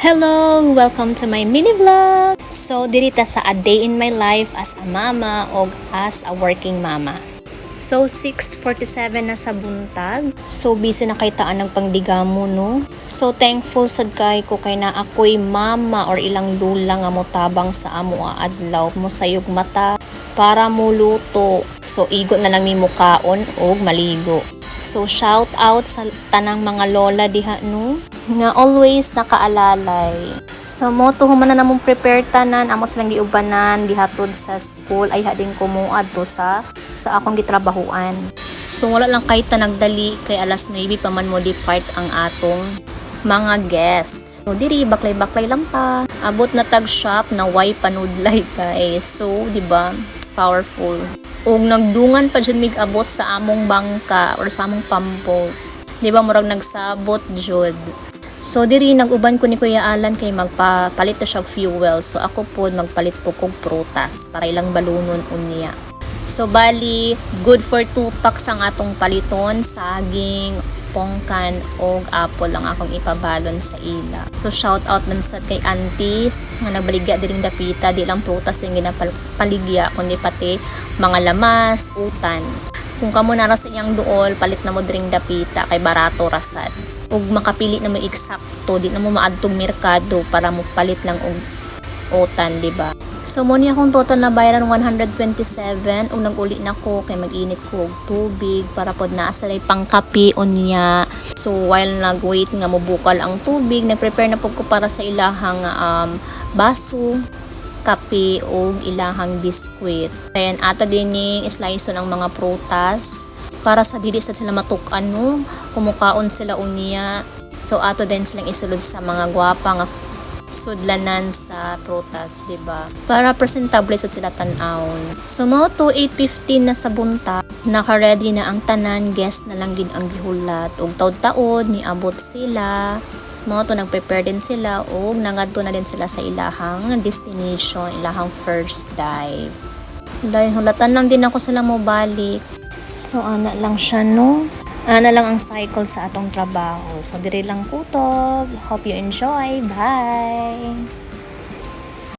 Hello! Welcome to my mini vlog! So, dirita sa a day in my life as a mama o as a working mama. So, 6:47 na sa buntag. So, busy na kay taan ng pangdigamo, no? So, thankful sad kay ko kay na ako'y mama or ilang lula nga mo tabang sa amo adlaw mo sayog mata para mo luto. So, igo na lang ni mo kaon o maligo. So, shout out sa tanang mga lola diha, no? Nga always nakaalalay. So, mo to human na namong prepare tanan, amo silang giubanan, dihatod sa school, ay hading kumuad to sa akong gitrabahuan. So, wala lang kay nagdali, kay alas 9 pa man mo depart ang atong mga guests. So, diri, baklay-baklay lang pa. Abot na tag shop na way panudlay guys. So, di ba powerful. Og nagdungan pa jud mig abot sa among bangka or sa among pampo. Di ba murag nagsabot jud. So diri naguban ko ni Kuya Alan kay magpapalit na siya fuel. So ako po magpalit po kog prutas para ilang balunon unya. So bali good for 2 packs ang atong paliton, saging, pongkan og apple ang akong ipabalon sa ila. So shout out man sad kay aunties nga nagbaligya diring dapita, di lang prutas ang ginapaligya kundi pati mga lamas, utan. Kung kamo nara sa iyang duol, palit na mo diring dapita kay barato rasad. Ug makapili na mo eksakto, di na mo maadtong merkado para mo palit lang og utan, di ba? So mo niya akong total na bayaran 127 ug nag-uli na ko kay mag-init ko og tubig para pod naa sa pangkapi unya. So while nag-wait nga mobukal ang tubig, nag-prepare na pod ko para sa ilahang baso, kape o ilahang biskwit. Then ato din ni slice ng mga prutas para sa dili sa sila matukan no, kumukaon sila unya. So ato din silang isulod sa mga gwapa nga sudlanan sa prutas, di ba? Para presentable sa sila tan-awon. So mo to 8:15 na sa bunta, naka-ready na ang tanan, guest na lang gid ang gihulat. Og taud-taud ni abot sila. Mo to nag-prepare din sila og nangadto na din sila sa ilahang destination, ilahang first dive. Dahil hulatan lang din ako sila mo balik. So ana lang siya no. Ana lang ang cycle sa atong trabaho. So diri lang kutob. Hope you enjoy. Bye.